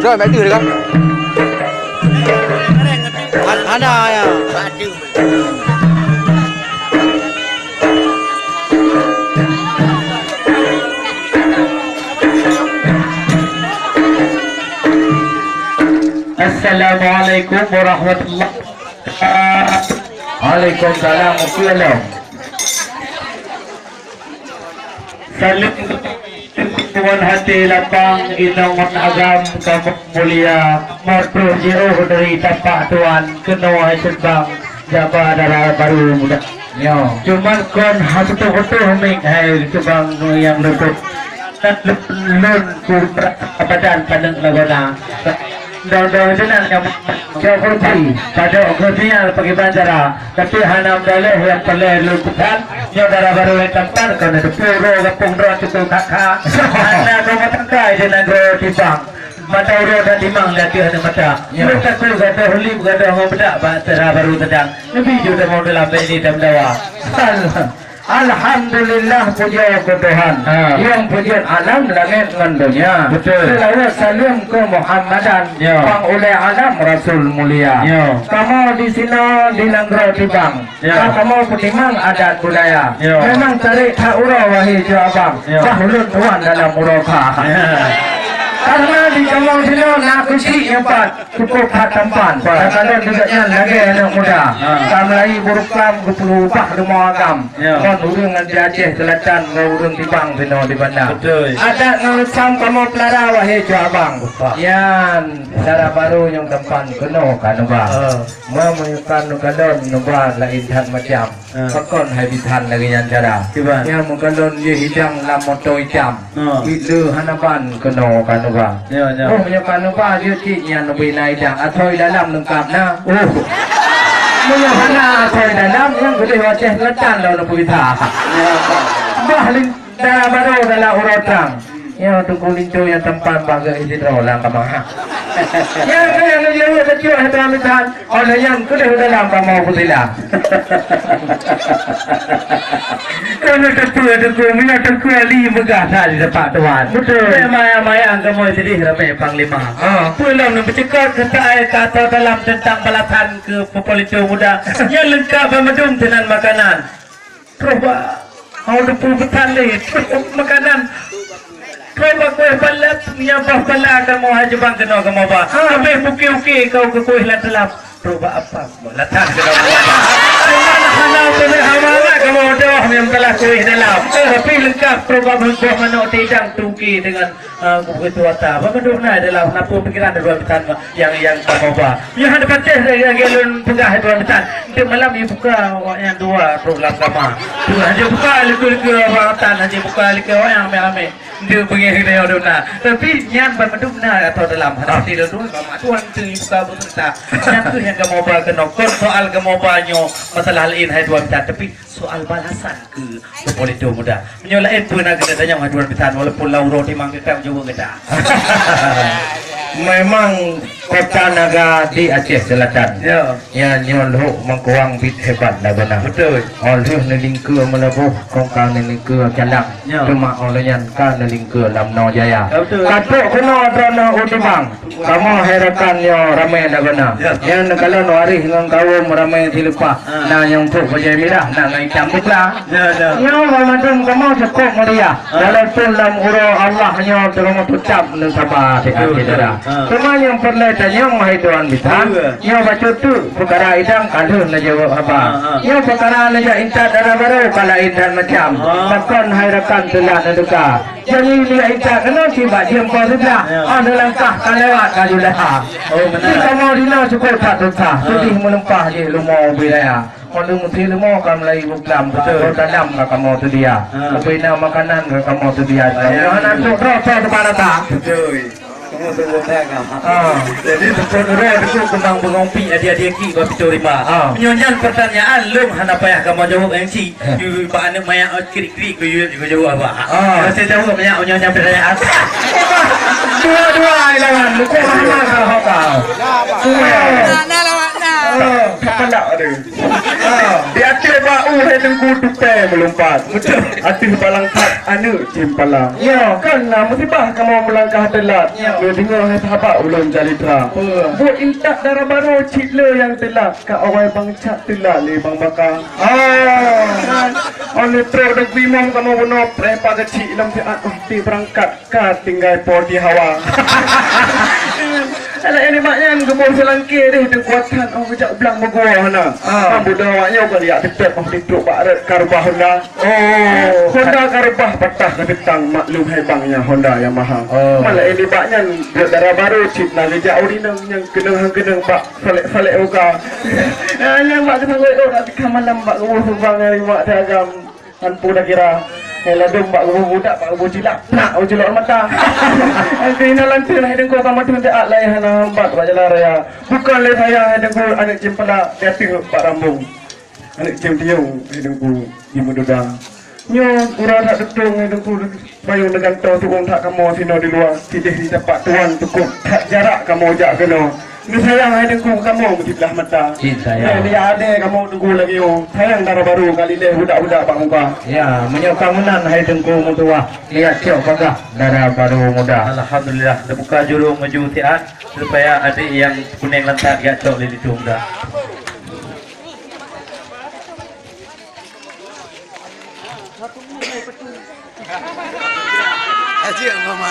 Rồi mẹ từ được không? Ada ya. Assalamualaikum warahmatullahi wabarakatuh. Waalaikumsalam warahmatullahi. Salim tuan hati lapang inawan agam kamu mulia Marpro Jiro dari tapak tuan kenoi terbang Jabah darah baru muda. Yo, cuman kon hatu tu mik hai terbang yang luput dan lun kurang badan padang lagona. Daun-daun itu nak jauh kursi pada kursinya pakai bandara tapi hanam dalih yang pelai luputan yang darah baru yang tempat kau ada puro kapung roh itu kakak anak kau matang kai dia nak tibang mata urut dan timang lihat dia ada mata mereka tu kata huli kata orang bedak darah baru sedang lebih juga mau dalam ini dan dawa Alhamdulillah puja ke Tuhan yang pujian alam langit dan dunia. Selawat salam ke Muhammadan pang oleh alam Rasul mulia. Kamu di sini di Nanggro Tibang. Kamu petimang adat budaya. Memang cari taurah wahai jawabang. Bahulun Tuhan dalam muroka. Karena di kampung sini nak kucing empat cukup hatampan. Kalau dekatnya lagi anak muda. Kamlai burukam kupulupah rumah agam. Kon urung di Aceh Selatan, urung Tibang sini di bandar. Ada ngasam kamu pelara wahai abang. Yan cara baru yang tempat keno kanuba. Memukan kadon nuba lain tan macam. Pakon habitan lagi yang cara. Yang mengkadon dia hidang lamoto jam. Itu hanapan keno kanuba. Oh menyukan apa dia ciknya nabi naidang atau dalam lengkap na. Menyukan atau dalam yang gede wajah letan lalu nabi tah. Bahlin dah baru dalam urutang. Ya tu kulinco yang tempat bagai ini rolang kamah. Ya yang dia kecil hati amitan. Orang yang gede dalam kamah putila. Kalau terkuat mina terkuat li megah tadi dapat tuan. Betul. Maya kamu jadi ramai panglima. Pulang nak bercakap kata dalam tentang balasan ke populisme muda. Yang lengkap bermedung dengan makanan. Proba. Awak tu betul ni. Makanan. Proba kue balat yang bah balat kamu haji bang kena kamu bah. Habis buki kau ke kue dalam. Proba apa? Latan kena. Mana mana kamu dah yang telah kue dalam. Tapi lengkap proba buah manok tidang tuki dengan begitu wata. Bagaimana nak dalam apa pikiran dua bitan yang kamu bah. Yang ada pecah yang gelun pegah dua bitan. Dia malam ni buka yang dua program kamu. Dia buka liku watan, dia buka liku yang ame-ame. Dia pergi dia dona. Tapi yang bermeduna atau dalam hati dia dulu tuan tu buka berita. Yang tu yang kamu bah kena soal kamu bahnyo masalah lain hai dua bitan tapi soal balasan ke politik muda. Menyolain pun nak kena tanya dua bitan walaupun lauro di mangkam juga kita. Memang kota naga di Aceh Selatan. Ya nyolok mengkuang bit hebat lah benar. Betul. Oleh nelingkeur melebuh kongkang nelingkeur jalan. Cuma olehnya kan nelingkeur Lamno Jaya. Katuk kena dana udibang. Kamu herakan yo ramai dah benar. Yang kalau waris dengan kaum ramai silupah. Nah yang tu bajai mirah nak ngai campur lah. Yo macam kamu cukup mulia. Walaupun dalam urut Allah nyo terus ucapនឹងsabar tidak. Cuma yang perletanya mahal tuan bitan. Yang baca tu perkara idang kaluh na jawab apa. Yang perkara na intat darah baru kalau intat macam. Takkan harakan telah naduka. Jadi dia intat kena tiba diam sudah. Ada langkah kalewat kalulah. Oh benar. Kamu dina cukup tak susah. Sedih melempah di rumah wilayah. Kalau mesti lemo kamu lagi buklam betul dalam kamu tu dia. Tapi nak makanan kamu tu dia. Yang nak tu rasa depan tak. Betul. Kamu tu bukan kamu. Jadi sebenarnya itu kembang bengompi adik-adik ki bab itu lima. Menyonya pertanyaan lem hana payah kamu jawab MC. You pak anak maya krik-krik ku you jawab apa? Saya jawab banyak menyonya pertanyaan. Dua-dua ilawan lupa mana kau. Nah lawak nah. Pelak ada. Di Aceh bau hai tengku tupai melompat. Betul. Hati balang tak anu cimpala. Ya. Kan musibah kamu melangkah telat. Lu dengar hai tapak ulun jalitra. Buat intak darah baru cile yang telat. Ka awal bang cak telat le bang bakar. Oleh pro dok bimong kamu bunuh prepa kecil lam ti berangkat ka tinggal porti hawa. Alah ini maknya gemuk selangkir deh kekuatan kejap belang megawah na. Budak awaknya kau lihat tetap duduk barat karbah Honda. Honda karbah patah ke petang maklum hebangnya Honda Yamaha. Malah ini maknya darah baru cip nak jauh di nang yang kenang pak falek uka. Yang mak tengok orang di malam mak gemuk subang yang mak dagam tanpu dah kira. Hela domba gua budak pak gua cilak nak gua cilak mata. Kena lantai lah hidung gua kamu tu tak lah yang nampak baca raya. Bukan le saya hidung gua anak cempala dating pak rambung. Anak cemtiung hidung gua di muda. Nyo kurang tak detung hidung gua bayung dengan tau tukung tak kamu sino di luar. Tidak di tempat tuan tukung tak jarak kamu jak kena. Ni sayang hidung gua kamu mesti belah mata. Sayang. Dia ada kamu tunggu lagi yo. Sayang darah baru kali le budak-budak pak muka. Ya, menyokangunan hai dengku mutua. Lihat ciok pagah darah baru muda. Alhamdulillah, dah buka jurung maju tiat supaya adik yang kuning lantak ya cok di hidung dah. Asyik mama.